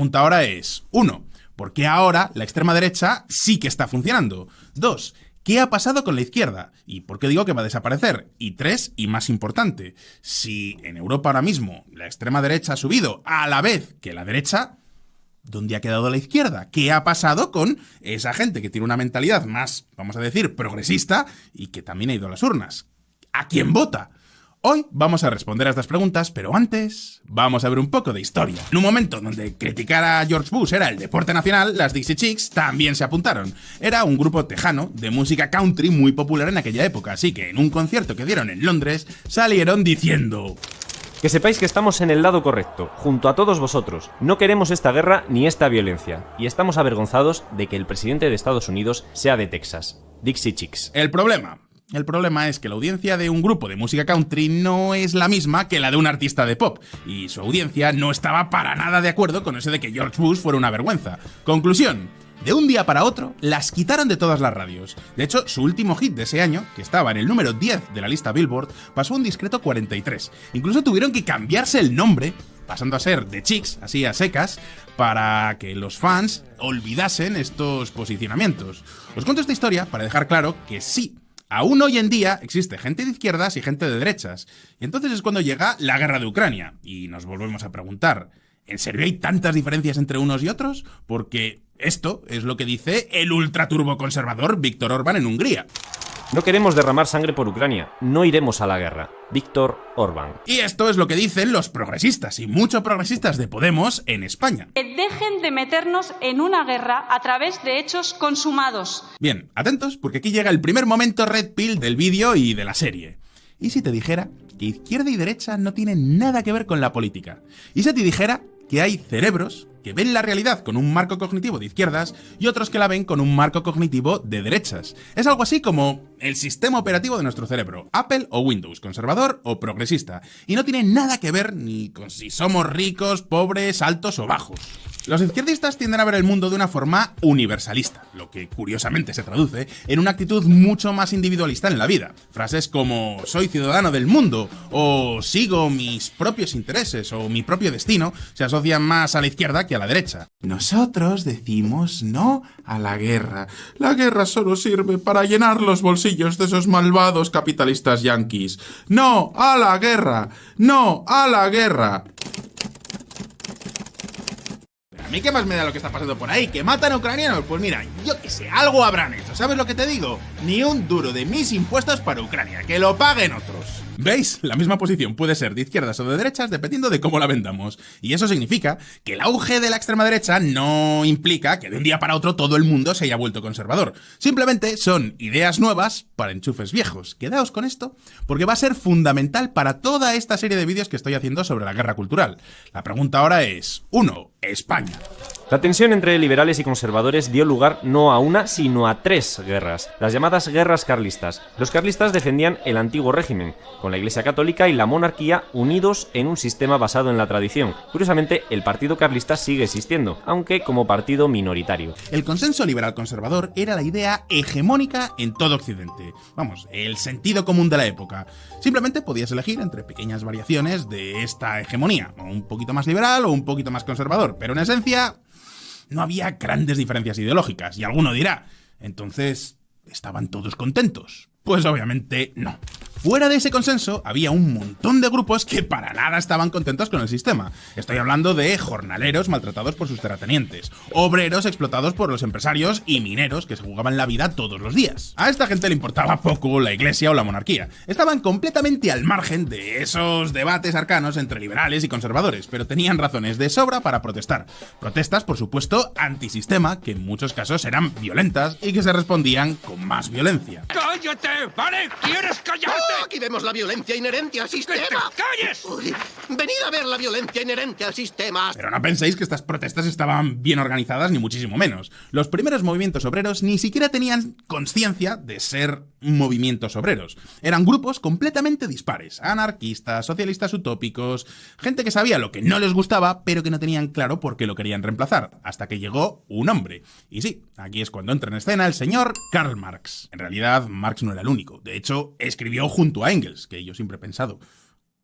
pregunta ahora es, 1. ¿Por qué ahora la extrema derecha sí que está funcionando? 2. ¿Qué ha pasado con la izquierda? ¿Y por qué digo que va a desaparecer? Y 3, y más importante, si en Europa ahora mismo la extrema derecha ha subido a la vez que la derecha, ¿dónde ha quedado la izquierda? ¿Qué ha pasado con esa gente que tiene una mentalidad más, vamos a decir, progresista y que también ha ido a las urnas? ¿A quién vota? Hoy vamos a responder a estas preguntas, pero antes vamos a ver un poco de historia. En un momento donde criticar a George Bush era el deporte nacional, las Dixie Chicks también se apuntaron. Era un grupo tejano de música country muy popular en aquella época, así que en un concierto que dieron en Londres salieron diciendo: que sepáis que estamos en el lado correcto, junto a todos vosotros. No queremos esta guerra ni esta violencia, y estamos avergonzados de que el presidente de Estados Unidos sea de Texas. Dixie Chicks. El problema es que la audiencia de un grupo de música country no es la misma que la de un artista de pop, y su audiencia no estaba para nada de acuerdo con eso de que George Bush fuera una vergüenza. Conclusión: de un día para otro, las quitaron de todas las radios. De hecho, su último hit de ese año, que estaba en el número 10 de la lista Billboard, pasó a un discreto 43. Incluso tuvieron que cambiarse el nombre, pasando a ser The Chicks, así a secas, para que los fans olvidasen estos posicionamientos. Os cuento esta historia para dejar claro que sí, aún hoy en día existe gente de izquierdas y gente de derechas. Y entonces es cuando llega la guerra de Ucrania. Y nos volvemos a preguntar, ¿en serio hay tantas diferencias entre unos y otros? Porque esto es lo que dice el ultraturboconservador Viktor Orbán en Hungría. No queremos derramar sangre por Ucrania, no iremos a la guerra. Viktor Orbán. Y esto es lo que dicen los progresistas, y muchos progresistas de Podemos en España. Dejen de meternos en una guerra a través de hechos consumados. Bien, atentos, porque aquí llega el primer momento red pill del vídeo y de la serie. ¿Y si te dijera que izquierda y derecha no tienen nada que ver con la política? ¿Y si te dijera que hay cerebros que ven la realidad con un marco cognitivo de izquierdas y otros que la ven con un marco cognitivo de derechas? Es algo así como el sistema operativo de nuestro cerebro, Apple o Windows, conservador o progresista, y no tiene nada que ver ni con si somos ricos, pobres, altos o bajos. Los izquierdistas tienden a ver el mundo de una forma universalista, lo que curiosamente se traduce en una actitud mucho más individualista en la vida. Frases como soy ciudadano del mundo, o sigo mis propios intereses, o mi propio destino, se asocian más a la izquierda que a la derecha. Nosotros decimos no a la guerra. La guerra solo sirve para llenar los bolsillos de esos malvados capitalistas yanquis. ¡No a la guerra! ¡No a la guerra! ¿A mí qué más me da lo que está pasando por ahí? ¿Que matan a ucranianos? Pues mira, yo qué sé, algo habrán hecho. ¿Sabes lo que te digo? Ni un duro de mis impuestos para Ucrania, que lo paguen otros. ¿Veis? La misma posición puede ser de izquierdas o de derechas dependiendo de cómo la vendamos. Y eso significa que el auge de la extrema derecha no implica que de un día para otro todo el mundo se haya vuelto conservador. Simplemente son ideas nuevas para enchufes viejos. Quedaos con esto, porque va a ser fundamental para toda esta serie de vídeos que estoy haciendo sobre la guerra cultural. La pregunta ahora es, 1. España. La tensión entre liberales y conservadores dio lugar no a una, sino a 3 guerras, las llamadas guerras carlistas. Los carlistas defendían el antiguo régimen, con la Iglesia Católica y la monarquía unidos en un sistema basado en la tradición. Curiosamente, el Partido Carlista sigue existiendo, aunque como partido minoritario. El consenso liberal conservador era la idea hegemónica en todo Occidente. Vamos, el sentido común de la época. Simplemente podías elegir entre pequeñas variaciones de esta hegemonía, o un poquito más liberal o un poquito más conservador, pero en esencia no había grandes diferencias ideológicas. Y alguno dirá, entonces, ¿estaban todos contentos? Pues obviamente no. Fuera de ese consenso había un montón de grupos que para nada estaban contentos con el sistema. Estoy hablando de jornaleros maltratados por sus terratenientes, obreros explotados por los empresarios y mineros que se jugaban la vida todos los días. A esta gente le importaba poco la iglesia o la monarquía. Estaban completamente al margen de esos debates arcanos entre liberales y conservadores, pero tenían razones de sobra para protestar. Protestas, por supuesto, antisistema, que en muchos casos eran violentas y que se respondían con más violencia. ¡Cállate! ¿Vale? ¿Quieres callarte? ¡Oh, aquí vemos la violencia inherente al sistema! ¡Que te calles! Uy, venid a ver la violencia inherente al sistema. Pero no penséis que estas protestas estaban bien organizadas, ni muchísimo menos. Los primeros movimientos obreros ni siquiera tenían conciencia de ser movimientos obreros. Eran grupos completamente dispares, anarquistas, socialistas utópicos, gente que sabía lo que no les gustaba, pero que no tenían claro por qué lo querían reemplazar, hasta que llegó un hombre. Y sí, aquí es cuando entra en escena el señor Karl Marx. En realidad, Marx no era el único. De hecho, escribió junto a Engels, que yo siempre he pensado,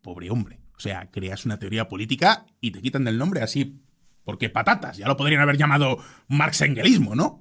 pobre hombre. O sea, creas una teoría política y te quitan del nombre así Porque patatas, ya lo podrían haber llamado marxengelismo, ¿no?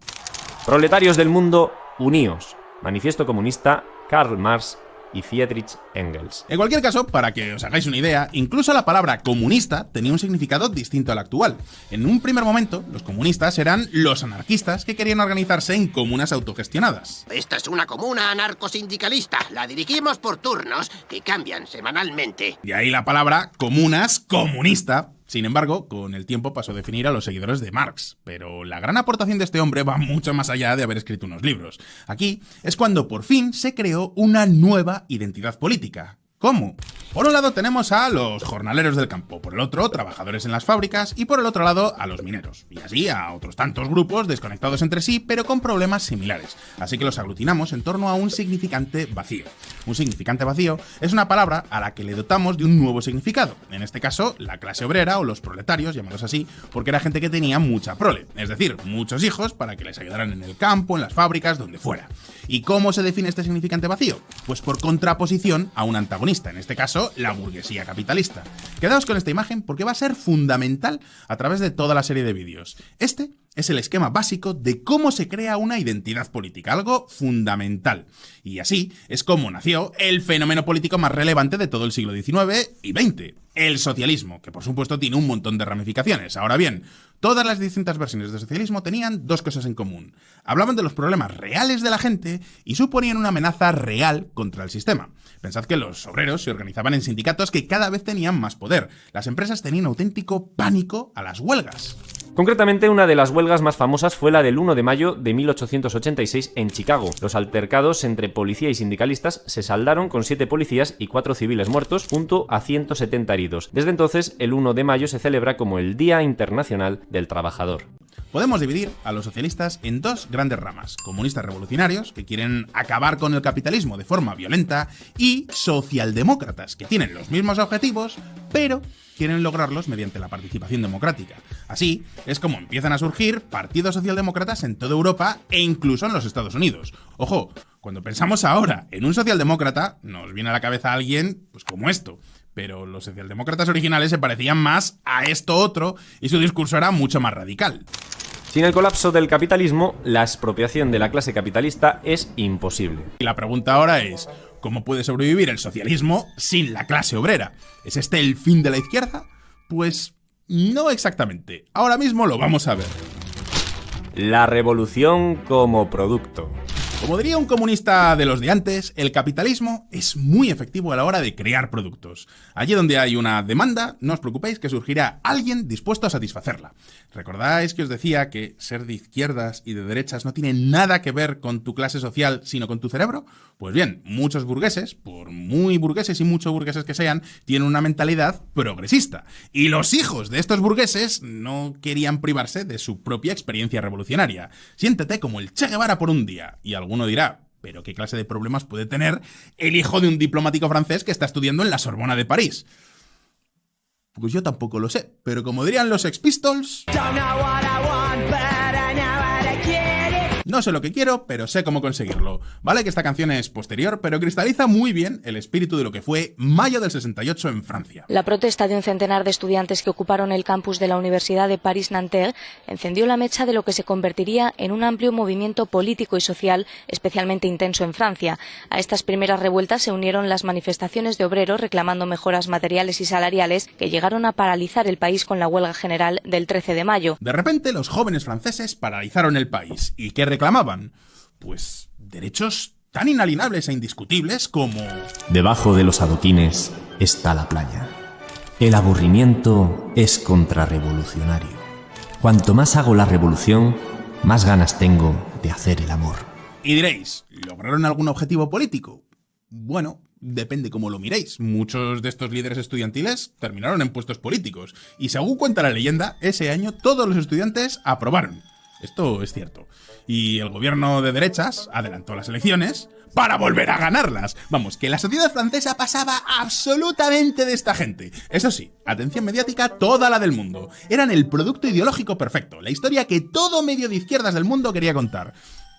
Proletarios del mundo, uníos. Manifiesto comunista, Karl Marx y Friedrich Engels. En cualquier caso, para que os hagáis una idea, incluso la palabra comunista tenía un significado distinto al actual. En un primer momento, los comunistas eran los anarquistas que querían organizarse en comunas autogestionadas. Esta es una comuna anarcosindicalista. La dirigimos por turnos que cambian semanalmente. Y ahí la palabra comunas, comunista. Sin embargo, con el tiempo pasó a definir a los seguidores de Marx, pero la gran aportación de este hombre va mucho más allá de haber escrito unos libros. Aquí es cuando por fin se creó una nueva identidad política. ¿Cómo? Por un lado tenemos a los jornaleros del campo, por el otro trabajadores en las fábricas y por el otro lado a los mineros. Y así a otros tantos grupos desconectados entre sí pero con problemas similares. Así que los aglutinamos en torno a un significante vacío. Un significante vacío es una palabra a la que le dotamos de un nuevo significado. En este caso, la clase obrera o los proletarios, llamados así, porque era gente que tenía mucha prole, es decir, muchos hijos para que les ayudaran en el campo, en las fábricas, donde fuera. ¿Y cómo se define este significante vacío? Pues por contraposición a un antagonista, en este caso, la burguesía capitalista. Quedaos con esta imagen porque va a ser fundamental a través de toda la serie de vídeos. Este es el esquema básico de cómo se crea una identidad política, algo fundamental. Y así es como nació el fenómeno político más relevante de todo el siglo XIX y XX, el socialismo, que por supuesto tiene un montón de ramificaciones. Ahora bien, todas las distintas versiones del socialismo tenían dos cosas en común. Hablaban de los problemas reales de la gente y suponían una amenaza real contra el sistema. Pensad que los obreros se organizaban en sindicatos que cada vez tenían más poder. Las empresas tenían auténtico pánico a las huelgas. Concretamente, una de las huelgas más famosas fue la del 1 de mayo de 1886 en Chicago. Los altercados entre policía y sindicalistas se saldaron con 7 policías y 4 civiles muertos, junto a 170 heridos. Desde entonces, el 1 de mayo se celebra como el Día Internacional del Trabajador. Podemos dividir a los socialistas en dos grandes ramas: comunistas revolucionarios, que quieren acabar con el capitalismo de forma violenta, y socialdemócratas, que tienen los mismos objetivos, pero quieren lograrlos mediante la participación democrática. Así es como empiezan a surgir partidos socialdemócratas en toda Europa e incluso en los Estados Unidos. Ojo, cuando pensamos ahora en un socialdemócrata, nos viene a la cabeza alguien pues como esto. Pero los socialdemócratas originales se parecían más a esto otro y su discurso era mucho más radical. Sin el colapso del capitalismo, la expropiación de la clase capitalista es imposible. Y la pregunta ahora es, ¿cómo puede sobrevivir el socialismo sin la clase obrera? ¿Es este el fin de la izquierda? Pues no exactamente. Ahora mismo lo vamos a ver. La revolución como producto. Como diría un comunista de los de antes, el capitalismo es muy efectivo a la hora de crear productos. Allí donde hay una demanda, no os preocupéis que surgirá alguien dispuesto a satisfacerla. ¿Recordáis que os decía que ser de izquierdas y de derechas no tiene nada que ver con tu clase social, sino con tu cerebro? Pues bien, muchos burgueses, por muy burgueses y mucho burgueses que sean, tienen una mentalidad progresista. Y los hijos de estos burgueses no querían privarse de su propia experiencia revolucionaria. Siéntete como el Che Guevara por un día, y alguno dirá, ¿pero qué clase de problemas puede tener el hijo de un diplomático francés que está estudiando en la Sorbona de París? Pues yo tampoco lo sé, pero como dirían los Sex Pistols... No sé lo que quiero, pero sé cómo conseguirlo. Vale que esta canción es posterior, pero cristaliza muy bien el espíritu de lo que fue mayo del 68 en Francia. La protesta de un centenar de estudiantes que ocuparon el campus de la Universidad de París-Nanterre encendió la mecha de lo que se convertiría en un amplio movimiento político y social especialmente intenso en Francia. A estas primeras revueltas se unieron las manifestaciones de obreros reclamando mejoras materiales y salariales que llegaron a paralizar el país con la huelga general del 13 de mayo. De repente, los jóvenes franceses paralizaron el país. ¿Y qué reclamaban? Pues derechos tan inalienables e indiscutibles como... Debajo de los adoquines está la playa. El aburrimiento es contrarrevolucionario. Cuanto más hago la revolución, más ganas tengo de hacer el amor. Y diréis, ¿lograron algún objetivo político? Bueno, depende cómo lo miréis. Muchos de estos líderes estudiantiles terminaron en puestos políticos. Y según cuenta la leyenda, ese año todos los estudiantes aprobaron. Esto es cierto. Y el gobierno de derechas adelantó las elecciones para volver a ganarlas. Vamos, que la sociedad francesa pasaba absolutamente de esta gente. Eso sí, atención mediática toda la del mundo. Eran el producto ideológico perfecto, la historia que todo medio de izquierdas del mundo quería contar.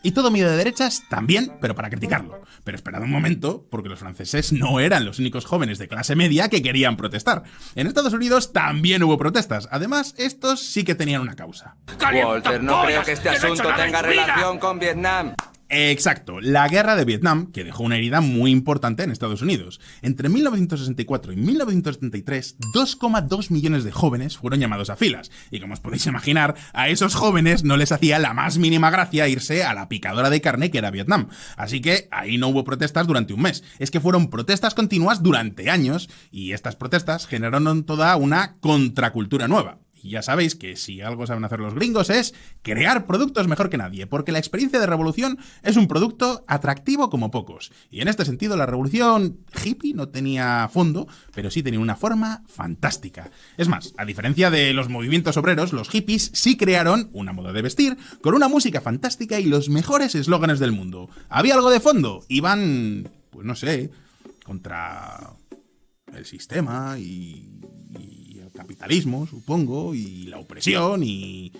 Y todo medio de derechas también, pero para criticarlo. Pero esperad un momento, porque los franceses no eran los únicos jóvenes de clase media que querían protestar. En Estados Unidos también hubo protestas. Además, estos sí que tenían una causa. Walter, no creo que este asunto tenga relación con Vietnam. Exacto, la guerra de Vietnam, que dejó una herida muy importante en Estados Unidos. Entre 1964 y 1973, 2,2 millones de jóvenes fueron llamados a filas. Y como os podéis imaginar, a esos jóvenes no les hacía la más mínima gracia irse a la picadora de carne que era Vietnam. Así que ahí no hubo protestas durante un mes. Es que fueron protestas continuas durante años, y estas protestas generaron toda una contracultura nueva. Y ya sabéis que si algo saben hacer los gringos es crear productos mejor que nadie, porque la experiencia de revolución es un producto atractivo como pocos. Y en este sentido la revolución hippie no tenía fondo, pero sí tenía una forma fantástica. Es más, a diferencia de los movimientos obreros, los hippies sí crearon una moda de vestir con una música fantástica y los mejores eslóganes del mundo. ¿Había algo de fondo? Iban, pues no sé, contra el sistema y el capitalismo, supongo, y la opresión y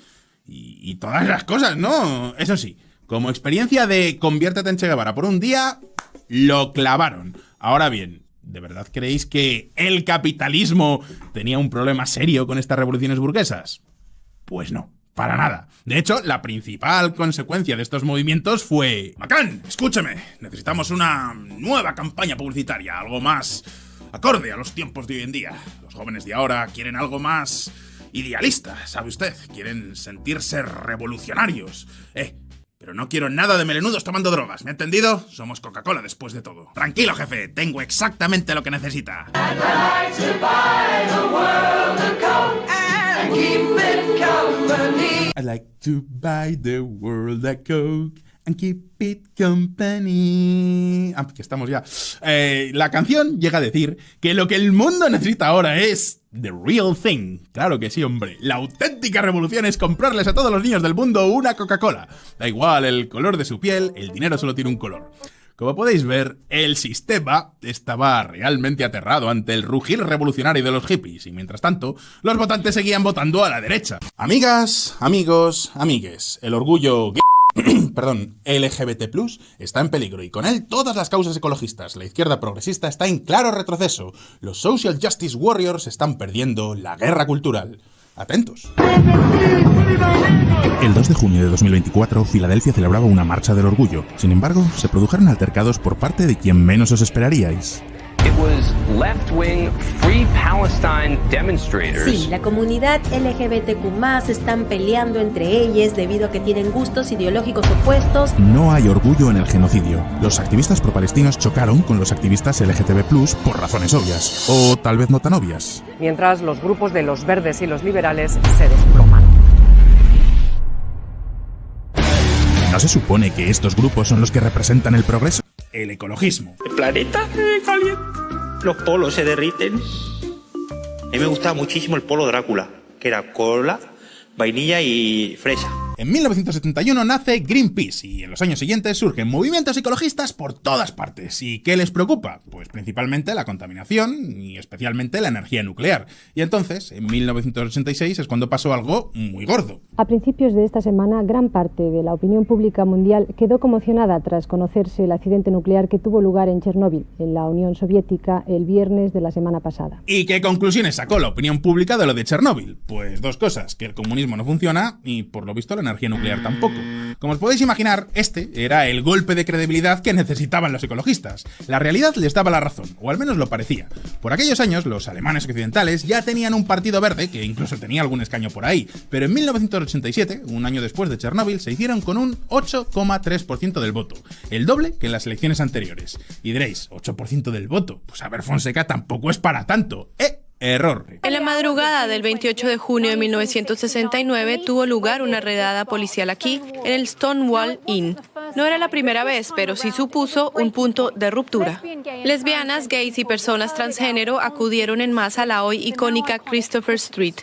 todas las cosas, ¿no? Eso sí, como experiencia de conviértete en Che Guevara por un día, lo clavaron. Ahora bien, ¿de verdad creéis que el capitalismo tenía un problema serio con estas revoluciones burguesas? Pues no. Para nada. De hecho, la principal consecuencia de estos movimientos fue... Macán, escúchame, necesitamos una nueva campaña publicitaria, algo más acorde a los tiempos de hoy en día. Los jóvenes de ahora quieren algo más idealista, ¿sabe usted? Quieren sentirse revolucionarios. Pero no quiero nada de melenudos tomando drogas, ¿me ha entendido? Somos Coca-Cola después de todo. Tranquilo, jefe, tengo exactamente lo que necesita. I'd like to buy the world a Coke and keep it company. Que estamos ya. La canción llega a decir que lo que el mundo necesita ahora es the real thing. Claro que sí, hombre. La auténtica revolución es comprarles a todos los niños del mundo una Coca-Cola. Da igual el color de su piel, el dinero solo tiene un color. Como podéis ver, el sistema estaba realmente aterrado ante el rugir revolucionario de los hippies y mientras tanto, los votantes seguían votando a la derecha. Amigas, amigos, amigues, el orgullo LGBT+ está en peligro y con él todas las causas ecologistas. La izquierda progresista está en claro retroceso. Los social justice warriors están perdiendo la guerra cultural. Atentos. El 2 de junio de 2024, Filadelfia celebraba una marcha del orgullo. Sin embargo, se produjeron altercados por parte de quien menos os esperaríais. Sí, la comunidad LGBTQ+ están peleando entre ellas debido a que tienen gustos ideológicos opuestos. No hay orgullo en el genocidio. Los activistas pro-palestinos chocaron con los activistas LGTB+ por razones obvias. O tal vez no tan obvias. Mientras los grupos de los verdes y los liberales se desploman. ¿No se supone que estos grupos son los que representan el progreso? El ecologismo. El planeta caliente. Los polos se derriten. A mí me gustaba muchísimo el polo Drácula, que era cola, vainilla y fresa. En 1971 nace Greenpeace y en los años siguientes surgen movimientos ecologistas por todas partes. ¿Y qué les preocupa? Pues principalmente la contaminación y especialmente la energía nuclear. Y entonces, en 1986 es cuando pasó algo muy gordo. A principios de esta semana, gran parte de la opinión pública mundial quedó conmocionada tras conocerse el accidente nuclear que tuvo lugar en Chernóbil, en la Unión Soviética, el viernes de la semana pasada. ¿Y qué conclusiones sacó la opinión pública de lo de Chernóbil? Pues dos cosas, que el comunismo no funciona y, por lo visto, la energía nuclear tampoco. Como os podéis imaginar, este era el golpe de credibilidad que necesitaban los ecologistas. La realidad les daba la razón, o al menos lo parecía. Por aquellos años, los alemanes occidentales ya tenían un partido verde, que incluso tenía algún escaño por ahí, pero en 1987, un año después de Chernóbil, se hicieron con un 8,3% del voto, el doble que en las elecciones anteriores. Y diréis, ¿8% del voto? Pues a ver, Fonseca, tampoco es para tanto, Error. En la madrugada del 28 de junio de 1969 tuvo lugar una redada policial aquí, en el Stonewall Inn. No era la primera vez, pero sí supuso un punto de ruptura. Lesbianas, gays y personas transgénero acudieron en masa a la hoy icónica Christopher Street.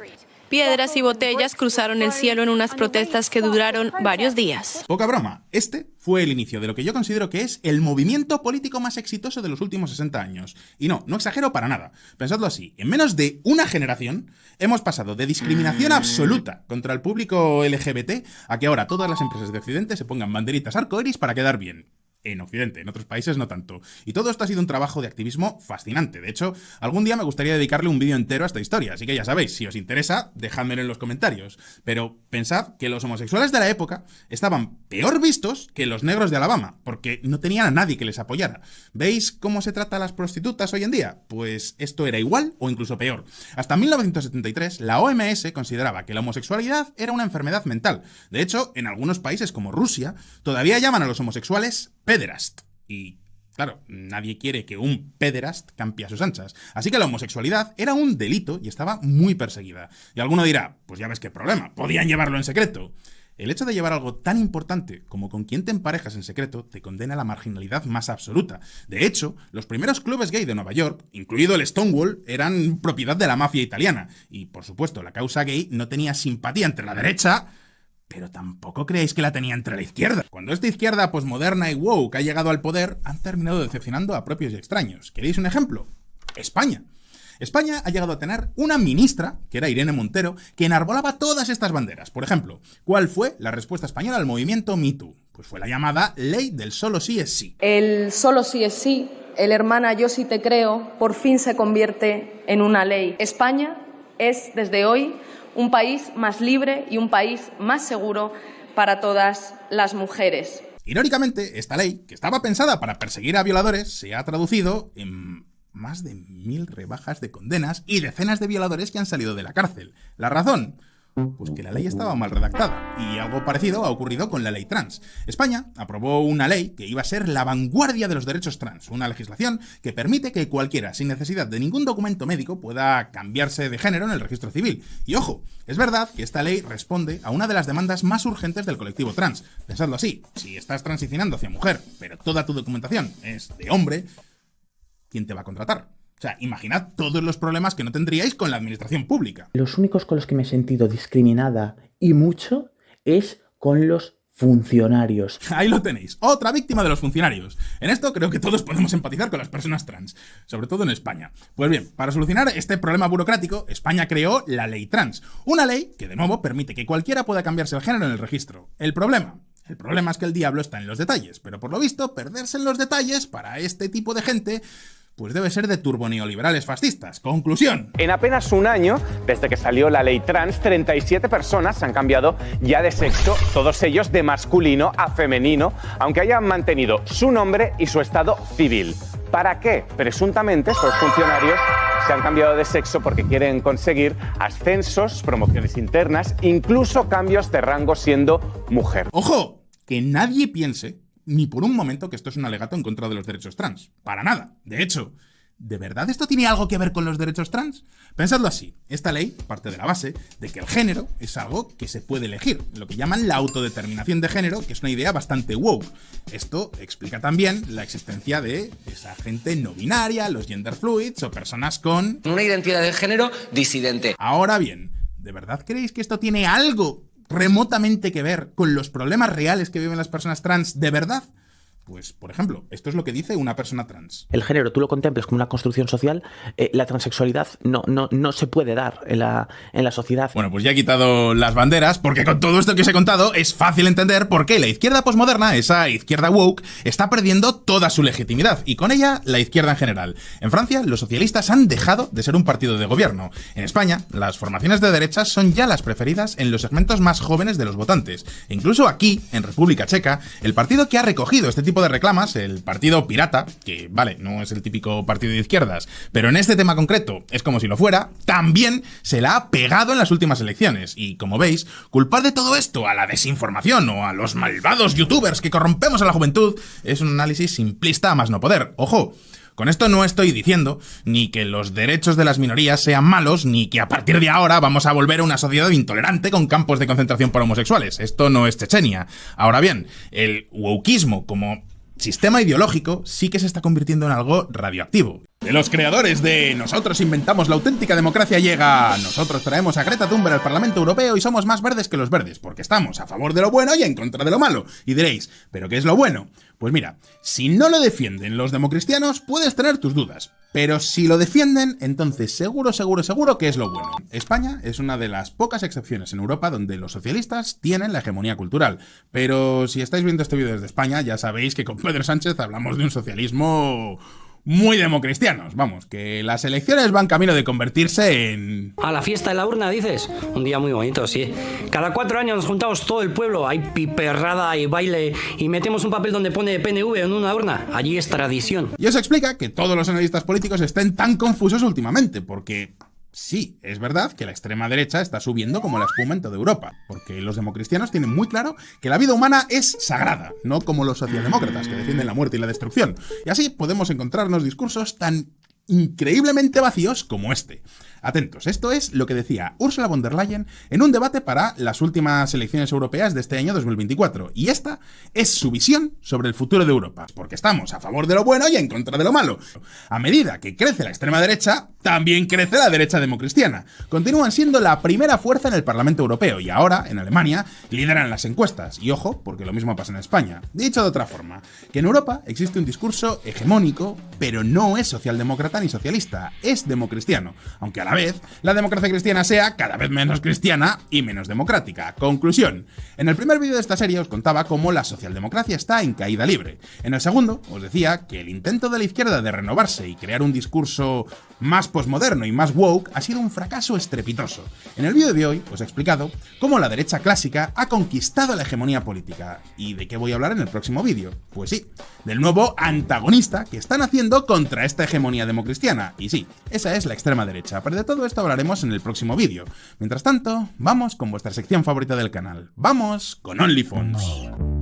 Piedras y botellas cruzaron el cielo en unas protestas que duraron varios días. Poca broma, este fue el inicio de lo que yo considero que es el movimiento político más exitoso de los últimos 60 años. Y no exagero para nada. Pensadlo así, en menos de una generación hemos pasado de discriminación absoluta contra el público LGBT a que ahora todas las empresas de Occidente se pongan banderitas arcoiris para quedar bien. En Occidente, en otros países no tanto. Y todo esto ha sido un trabajo de activismo fascinante. De hecho, algún día me gustaría dedicarle un vídeo entero a esta historia, así que ya sabéis, si os interesa, dejádmelo en los comentarios. Pero pensad que los homosexuales de la época estaban peor vistos que los negros de Alabama, porque no tenían a nadie que les apoyara. ¿Veis cómo se trata a las prostitutas hoy en día? Pues esto era igual o incluso peor. Hasta 1973, la OMS consideraba que la homosexualidad era una enfermedad mental. De hecho, en algunos países como Rusia, todavía llaman a los homosexuales pederast. Y claro, nadie quiere que un pederast campe a sus anchas. Así que la homosexualidad era un delito y estaba muy perseguida. Y alguno dirá, pues ya ves qué problema, podían llevarlo en secreto. El hecho de llevar algo tan importante como con quién te emparejas en secreto te condena a la marginalidad más absoluta. De hecho, los primeros clubes gay de Nueva York, incluido el Stonewall, eran propiedad de la mafia italiana. Y por supuesto, la causa gay no tenía simpatía entre la derecha, pero tampoco creéis que la tenía entre la izquierda. Cuando esta izquierda posmoderna y woke ha llegado al poder, han terminado decepcionando a propios y extraños. ¿Queréis un ejemplo? España. España ha llegado a tener una ministra, que era Irene Montero, que enarbolaba todas estas banderas. Por ejemplo, ¿cuál fue la respuesta española al movimiento Me Too? Pues fue la llamada Ley del Solo Sí es Sí. El solo sí es sí, el hermana yo sí te creo, por fin se convierte en una ley. España es, desde hoy, un país más libre y un país más seguro para todas las mujeres. Irónicamente, esta ley, que estaba pensada para perseguir a violadores, se ha traducido en más de 1000 rebajas de condenas y decenas de violadores que han salido de la cárcel. ¿La razón? Pues que la ley estaba mal redactada, y algo parecido ha ocurrido con la ley trans. España aprobó una ley que iba a ser la vanguardia de los derechos trans, una legislación que permite que cualquiera, sin necesidad de ningún documento médico, pueda cambiarse de género en el registro civil. Y ojo, es verdad que esta ley responde a una de las demandas más urgentes del colectivo trans. Pensadlo así, si estás transicionando hacia mujer, pero toda tu documentación es de hombre, ¿quién te va a contratar? O sea, imaginad todos los problemas que no tendríais con la administración pública. Los únicos con los que me he sentido discriminada y mucho es con los funcionarios. Ahí lo tenéis, otra víctima de los funcionarios. En esto creo que todos podemos empatizar con las personas trans, sobre todo en España. Pues bien, para solucionar este problema burocrático, España creó la ley trans. Una ley que, de nuevo, permite que cualquiera pueda cambiarse el género en el registro. El problema es que el diablo está en los detalles, pero por lo visto, perderse en los detalles para este tipo de gente pues debe ser de turboneoliberales fascistas. Conclusión. En apenas un año, desde que salió la ley trans, 37 personas han cambiado ya de sexo, todos ellos de masculino a femenino, aunque hayan mantenido su nombre y su estado civil. ¿Para qué? Presuntamente, estos funcionarios se han cambiado de sexo porque quieren conseguir ascensos, promociones internas, incluso cambios de rango siendo mujer. ¡Ojo! Que nadie piense ni por un momento que esto es un alegato en contra de los derechos trans. Para nada. De hecho, ¿de verdad esto tiene algo que ver con los derechos trans? Pensadlo así. Esta ley parte de la base de que el género es algo que se puede elegir, lo que llaman la autodeterminación de género, que es una idea bastante woke. Esto explica también la existencia de esa gente no binaria, los gender fluids o personas con una identidad de género disidente. Ahora bien, ¿de verdad creéis que esto tiene algo remotamente que ver con los problemas reales que viven las personas trans de verdad? Pues, por ejemplo, esto es lo que dice una persona trans. El género tú lo contemplas como una construcción social, la transexualidad no se puede dar en la sociedad. Bueno, pues ya he quitado las banderas, porque con todo esto que os he contado es fácil entender por qué la izquierda posmoderna, esa izquierda woke, está perdiendo toda su legitimidad, y con ella la izquierda en general. En Francia, los socialistas han dejado de ser un partido de gobierno. En España, las formaciones de derechas son ya las preferidas en los segmentos más jóvenes de los votantes. E incluso aquí, en República Checa, el partido que ha recogido este tipo de reclamas, el Partido Pirata, que vale, no es el típico partido de izquierdas, pero en este tema concreto es como si lo fuera, también se la ha pegado en las últimas elecciones. Y como veis, culpar de todo esto a la desinformación o a los malvados youtubers que corrompemos a la juventud es un análisis simplista a más no poder. ¡Ojo! Con esto no estoy diciendo ni que los derechos de las minorías sean malos, ni que a partir de ahora vamos a volver a una sociedad intolerante con campos de concentración para homosexuales. Esto no es Chechenia. Ahora bien, el wokeismo como sistema ideológico sí que se está convirtiendo en algo radioactivo. De los creadores de "nosotros inventamos la auténtica democracia" llega "nosotros traemos a Greta Thunberg al Parlamento Europeo y somos más verdes que los verdes, porque estamos a favor de lo bueno y en contra de lo malo". Y diréis, ¿pero qué es lo bueno? Pues mira, si no lo defienden los democristianos, puedes tener tus dudas. Pero si lo defienden, entonces seguro que es lo bueno. España es una de las pocas excepciones en Europa donde los socialistas tienen la hegemonía cultural. Pero si estáis viendo este vídeo desde España, ya sabéis que con Pedro Sánchez hablamos de un socialismo muy democristianos. Vamos, que las elecciones van camino de convertirse en... A la fiesta de la urna, dices. Un día muy bonito, sí. Cada 4 años nos juntamos todo el pueblo, hay piperrada y baile y metemos un papel donde pone PNV en una urna. Allí es tradición. Y eso explica que todos los analistas políticos estén tan confusos últimamente, porque... sí, es verdad que la extrema derecha está subiendo como la espuma en toda Europa, porque los democristianos tienen muy claro que la vida humana es sagrada, no como los socialdemócratas que defienden la muerte y la destrucción. Y así podemos encontrarnos discursos tan increíblemente vacíos como este. Atentos, esto es lo que decía Ursula von der Leyen en un debate para las últimas elecciones europeas de este año 2024. Y esta es su visión sobre el futuro de Europa. Porque estamos a favor de lo bueno y en contra de lo malo. A medida que crece la extrema derecha, también crece la derecha democristiana. Continúan siendo la primera fuerza en el Parlamento Europeo y ahora, en Alemania, lideran las encuestas. Y ojo, porque lo mismo pasa en España. Dicho de otra forma, que en Europa existe un discurso hegemónico, pero no es socialdemócrata ni socialista, es democristiano. Aunque a la vez, la democracia cristiana sea cada vez menos cristiana y menos democrática. Conclusión. En el primer vídeo de esta serie os contaba cómo la socialdemocracia está en caída libre. En el segundo os decía que el intento de la izquierda de renovarse y crear un discurso más posmoderno y más woke ha sido un fracaso estrepitoso. En el vídeo de hoy os he explicado cómo la derecha clásica ha conquistado la hegemonía política. ¿Y de qué voy a hablar en el próximo vídeo? Pues sí, del nuevo antagonista que están haciendo contra esta hegemonía democristiana. Y sí, esa es la extrema derecha, pero de todo esto hablaremos en el próximo vídeo. Mientras tanto, vamos con vuestra sección favorita del canal. ¡Vamos con OnlyFans!